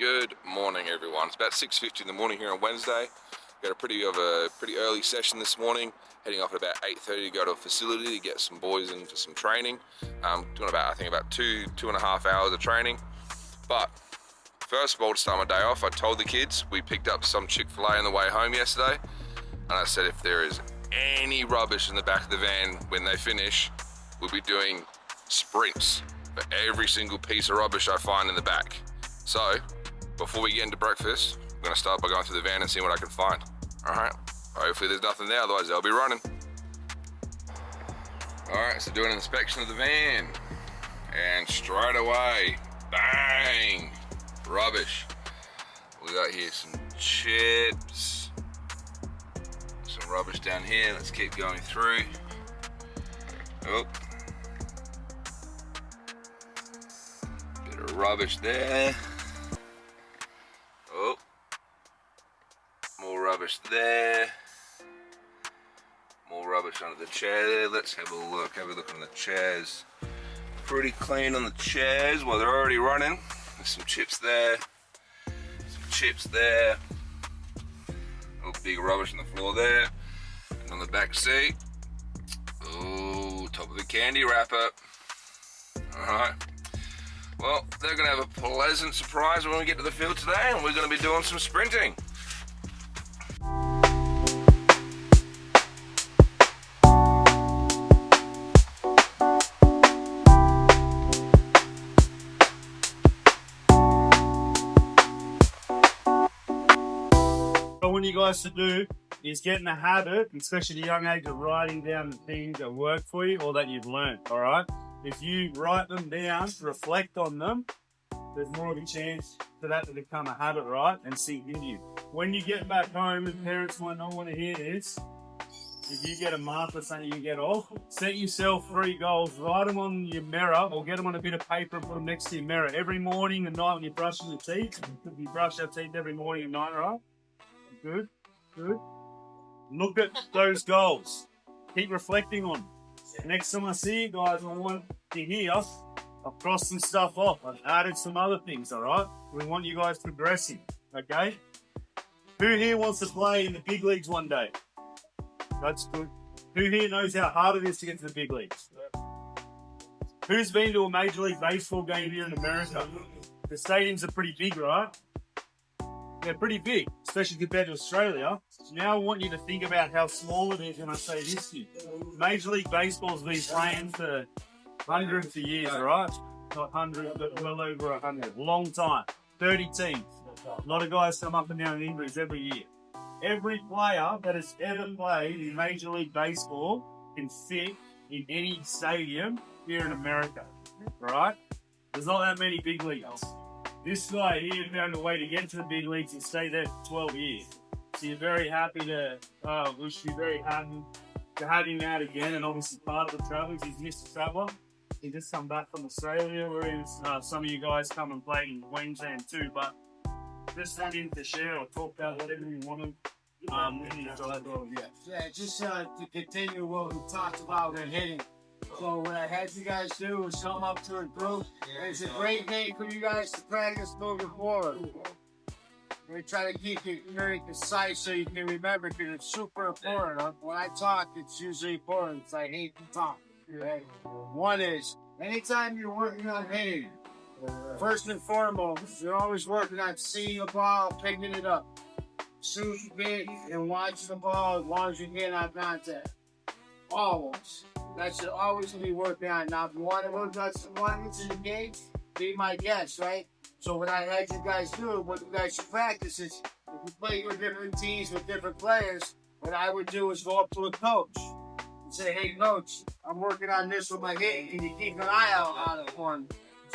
Good morning, everyone. It's about 6:50 in the morning here on Wednesday. Got a pretty early session this morning. Heading off at about 8:30 to go to a facility to get some boys in for some training. Doing about two and a half hours of training. But first of all, to start my day off, I told the kids we picked up some Chick-fil-A on the way home yesterday, and I said if there is any rubbish in the back of the van when they finish, we'll be doing sprints for every single piece of rubbish I find in the back. So, before we get into breakfast, I'm going to start by going through the van and seeing what I can find. Alright, hopefully there's nothing there, otherwise they'll be running. Alright, so doing an inspection of the van. And straight away, bang! Rubbish. We got here some chips. Some rubbish down here, let's keep going through. Oh. Bit of rubbish there. Oh, more rubbish there. More rubbish under the chair there. Let's have a look. Have a look on the chairs. Pretty clean on the chairs. Well, they're already running. There's some chips there. Some chips there. A little big rubbish on the floor there. And on the back seat. Oh, top of the candy wrapper. Alright. Well, they're going to have a pleasant surprise when we get to the field today, and we're going to be doing some sprinting. What I want you guys to do is get in the habit, especially at a young age, of writing down the things that work for you or that you've learned, all right? If you write them down, reflect on them, there's more of a chance for that to become a habit, right? And sink in you. When you get back home, and parents might not want to hear this, if you get a mark or something you get off, set yourself 3 goals, write them on your mirror or get them on a bit of paper and put them next to your mirror. Every morning and night when you're brushing your teeth, you brush your teeth every morning and night, right? Good, good. Look at those goals. Keep reflecting on them. Next time I see you guys, I want to hear I've crossed some stuff off. I've added some other things, all right? We want you guys progressing, okay? Who here wants to play in the big leagues one day? That's good. Who here knows how hard it is to get to the big leagues? Who's been to a Major League Baseball game here in America? The stadiums are pretty big, right? They're pretty big, especially compared to Australia. Now I want you to think about how small it is when I say this to you. Major League Baseball's been playing for hundreds of years, right? Not hundreds, but well over 100. Long time. 30 teams. A lot of guys come up and down in injuries every year. Every player that has ever played in Major League Baseball can fit in any stadium here in America, right? There's not that many big leaguers. This guy here found a way to get to the big leagues and stay there for 12 years. So you're very happy we should be very happy to have him out again, and obviously part of the travels, he's Mr. Traveller. He just come back from Australia, whereas some of you guys come and play in Queensland too, but just wanted to share or talk about whatever you wanted. Just to continue what we talked about with hitting. So what I had you guys do was come up to a group. It's a great day for you guys to practice moving forward. We try to keep it very concise so you can remember, because it's super important. When I talk, it's usually important. I hate to talk. Okay? One is, anytime you're working on hitting, first and foremost, you're always working on seeing a ball, picking it up. Shoot it and watch the ball as long as you get on contact. Always. That should always be working on. Now, if you want to look at some ones in the game, be my guest, right? So what I had you guys do, what you guys should practice is, if you play with different teams with different players, what I would do is go up to a coach and say, hey, coach, I'm working on this with my hit. Can you keep an eye out on it for me?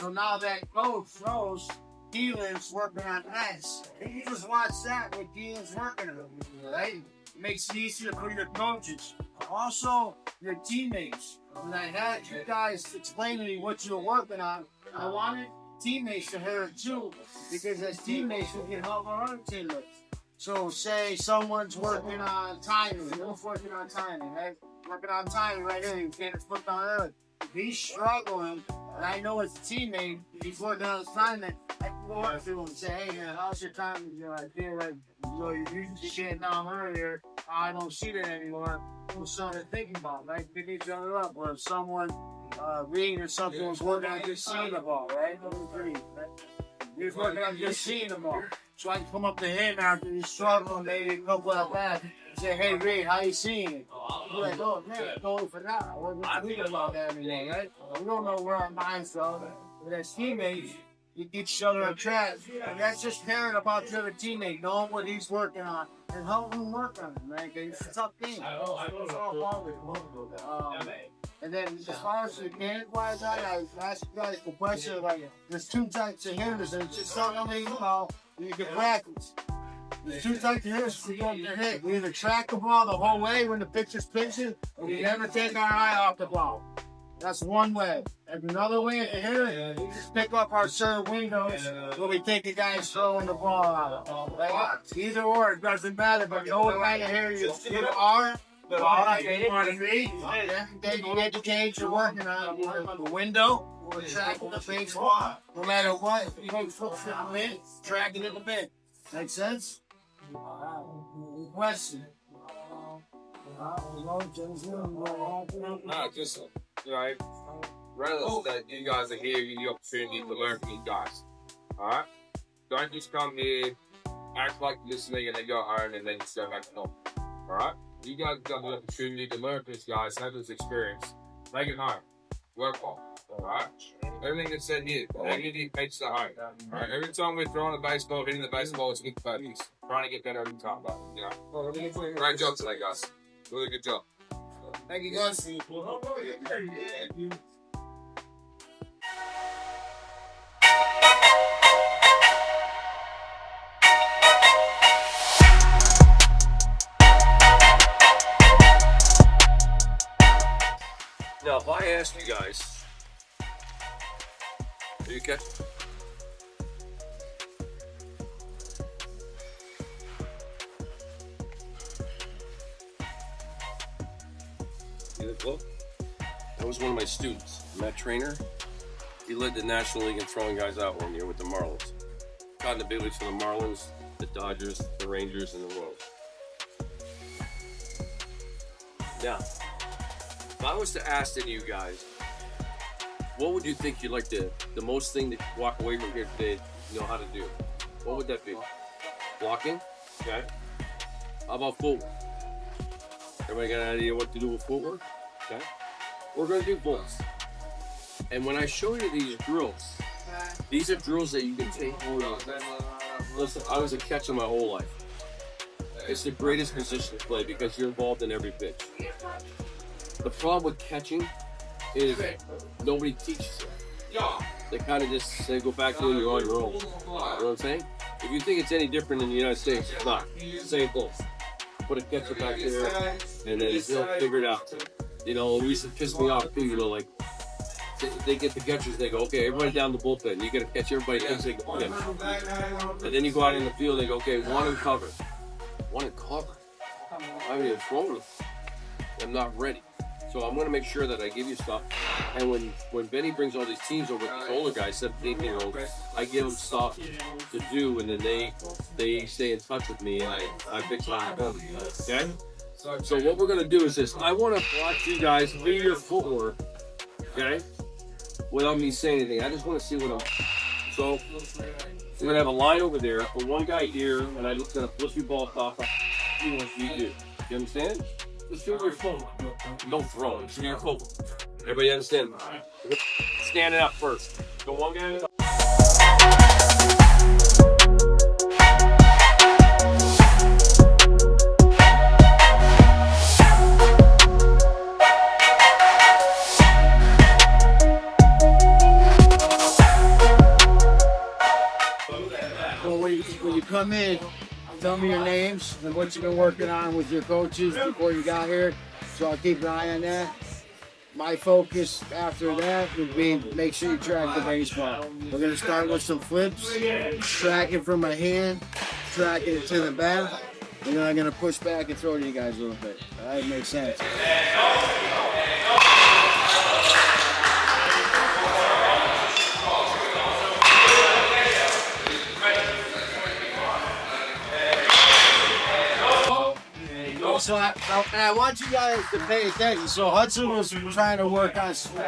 So now that coach knows Keelan's working on us. And you just watch that what Keelan's working on, right? It makes it easier for your coaches. Also, your teammates. When I had you guys explain to me what you were working on, I wanted teammates to hear it too, because as teammates, we can help our other teammates. So say someone's working on timing, you're working on timing, right? Working on timing right here, you can't flip on earth. If he's struggling, and I know as a teammate, he's working on his timing, I can I feel and say, hey man, how's your time? You know, I feel like you usually getting down earlier. I don't see that anymore. What's something to think about? Like pick each other up, or if someone reading or something was working on just seeing the ball, right? Right? You're working on just seeing the ball. So I can come up to him after he's struggling, maybe a couple at bat, and say, hey Reed, how you seeing it? You're like, oh man, I totally forgot. I wasn't thinking about that anymore, right? We don't know where our minds go. But as teammates, you get each other a track. And that's just caring about the other teammate, knowing what he's working on, and helping him work on it, man. It's a tough game. It's all about it. And then as far as the game-wise, I ask you guys the question, like, there's two types of hitters, and it's just something, you can practice. There's two types of hitters we go to hit. We either track the ball the whole way when the pitcher's pitching, or we never take our eye off the ball. That's one way. And another way to hit it, we just pick up our certain windows where we think the guy's throwing the ball out. Like, either or, it doesn't matter, but the only way to hit you are. The educate you're working on the window or tracking the baseball. No matter what, you can focus on it, tracking it a bit. Make sense? Question. No, just right. Rather that you guys are here, you the opportunity to learn from you guys. Alright? Don't just come here, act like you're listening, and then go home and then just go back to normal. Alright? You guys got the opportunity to learn from this guys, have this experience. Make it home. Work hard. Alright? Everything that's said here, everything makes the home. Alright? Every time we're throwing a baseball, hitting the baseball, it's good focus. Trying to get better every time, but you know. Great job today, guys. Really good job. Thank you, guys. Now, if I ask you guys, are you catching? Well, that was one of my students, Matt Trainer. He led the National League in throwing guys out one year with the Marlins. Caught in the big leagues for the Marlins, the Dodgers, the Rangers, and the Royals. Now, if I was to ask any of you guys, what would you think you'd like the most thing to walk away from here today, know how to do? What would that be? Blocking? Okay. How about footwork? Everybody got an idea what to do with footwork? Okay. We're going to do both. And when I show you these are drills that you can take hold of. Listen, I was a catcher my whole life. It's the greatest position to play because you're involved in every pitch. The problem with catching is nobody teaches it. They kind of just say, go back to it, you're on your own. You know what I'm saying? If you think it's any different in the United States, it's not. Same close. Put a catcher back there, and then they'll figure it out. You know, it used to piss me off too, you know, like, they get the catchers, they go, okay, everybody down the bullpen. You got to catch everybody thinks they go in. And then you go out in the field, they go, okay, one and cover. One and cover? I haven't even thrown them. I'm not ready. So I'm going to make sure that I give you stuff. And when Benny brings all these teams over, these older guys, 17-year-olds, I give them stuff to do, and then they stay in touch with me, and I fix it on them. Okay? So what we're going to do is this. I want to watch you guys do your footwork, okay? Without me saying anything. I just want to see what I'm... So we're going to have a line over there for one guy here, and I'm just going to flip your ball off. See what you do. You understand? Just do your footwork. Don't throw it. Do your footwork. Everybody understand? Standing up first. Go one guy. When you come in, tell me your names and what you've been working on with your coaches before you got here, so I'll keep an eye on that. My focus after that would be make sure you track the baseball. We're going to start with some flips, track it from my hand, track it to the bat, and then I'm going to push back and throw to you guys a little bit. All right, makes sense. So I want you guys to pay attention. So Hudson was trying to work on swing.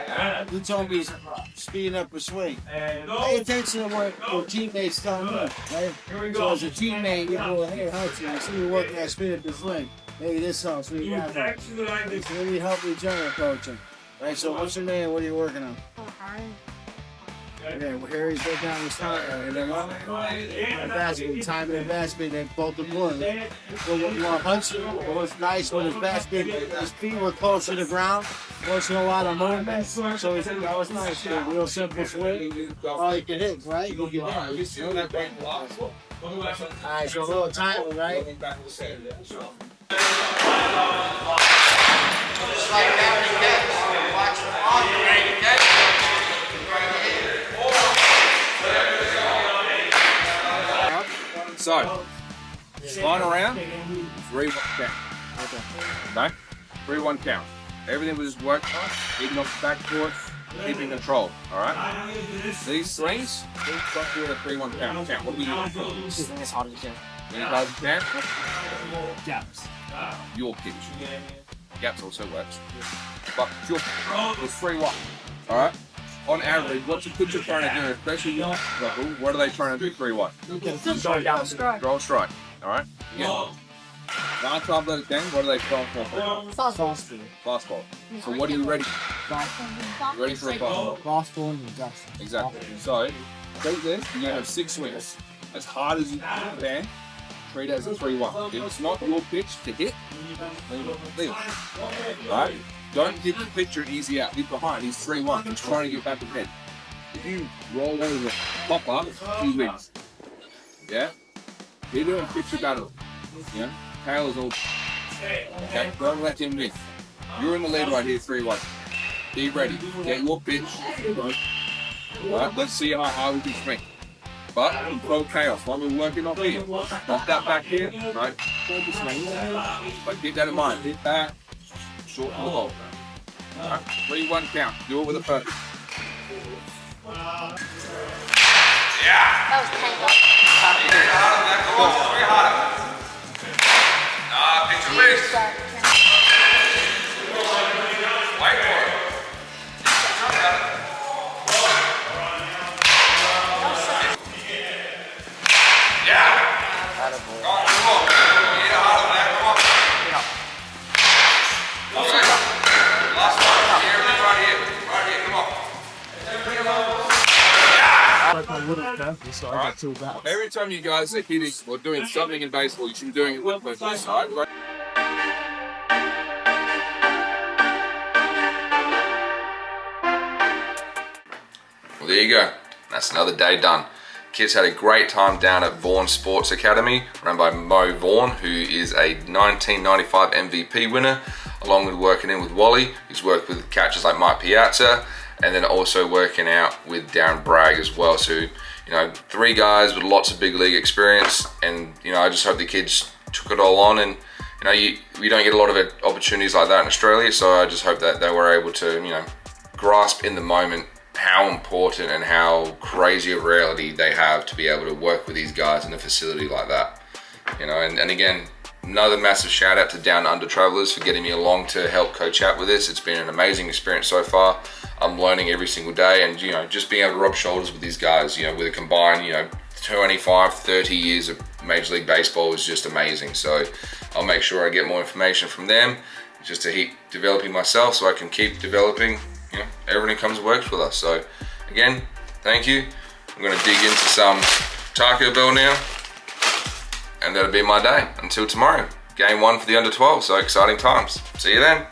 He told me he's speeding up a swing. Pay attention to what your teammates tell me, right? So as a teammate, you go, hey Hudson, I see you working on speeding up the swing. Maybe this helps. We got that. So we need help each other coaching. Right, so what's your name? What are you working on? Okay, well, here he's put down his time. And then basket, time in the basket, then both the point. So what you want Hudson? What was nice with his basket, his feet were close to the ground, wasn't a lot of movement. So that was nice. A real simple swing. All you can hit, right? You can hit. Alright, so a little time, right? Just like that, you get. Watch the ball, you're ready to get. So, slide around, 3-1 count. Okay? 3-1 count. Everything will just work, keeping off the back foot, keeping control, alright? These swings, we'll stop doing a 3-1 count. What do we do? As hard as you can. As hard as you can? Gaps. Your pitch. Gaps also works. But your pitch is 3-1, alright? On average, what's the pitcher trying to do, especially young level, what are they trying to do 3-1? Throw a strike. Alright? Yeah. 9 times out of 10, what are they throwing for? Fastball. So what are you ready for? You ready for a fastball? Exactly. So, take this, you have 6 swings. As hard as you can, treat it as a 3-1. If it's not your pitch to hit, leave it. Alright? Don't give the pitcher easy out. He's behind. He's 3-1. He's trying to get back ahead. If you roll over, pop up, he wins. Yeah? You're doing pitcher battle. Yeah? Taylor's all. Okay? Don't let him win. You're in the lead right here, 3-1. Be ready. Get your pitch. Alright? Let's see how high we can swing. But throw chaos while we're working off here. Knock that back here. Right? But keep that in mind. Hit back. Short and low. Alright, 3-1 count. Do it with a purpose. Yeah! That was kind of pitch your wrist. Wait for it. Yeah! Come on. Get out of that. Come on. Last one. Here, right here. Right here. Come on. Alright. Every time you guys are hitting or doing something in baseball, you should be doing it with both sides, right? Well, there you go. That's another day done. Kids had a great time down at Vaughn Sports Academy, run by Mo Vaughn, who is a 1995 MVP winner, along with working in with Wally, who's worked with catchers like Mike Piazza, and then also working out with Darren Bragg as well. So, you know, 3 guys with lots of big league experience, and, you know, I just hope the kids took it all on. And, you know, we don't get a lot of opportunities like that in Australia, so I just hope that they were able to, you know, grasp in the moment how important and how crazy a reality they have to be able to work with these guys in a facility like that. You know, and again, another massive shout out to Down Under Travelers for getting me along to help coach out with this. It's been an amazing experience so far. I'm learning every single day, and, you know, just being able to rub shoulders with these guys, you know, with a combined, you know, 25, 30 years of Major League Baseball is just amazing. So I'll make sure I get more information from them just to keep developing myself so I can keep developing, you know, everyone who comes and works with us. So again, thank you. I'm going to dig into some Taco Bell now, and that'll be my day until tomorrow. Game 1 for the under 12, so exciting times. See you then.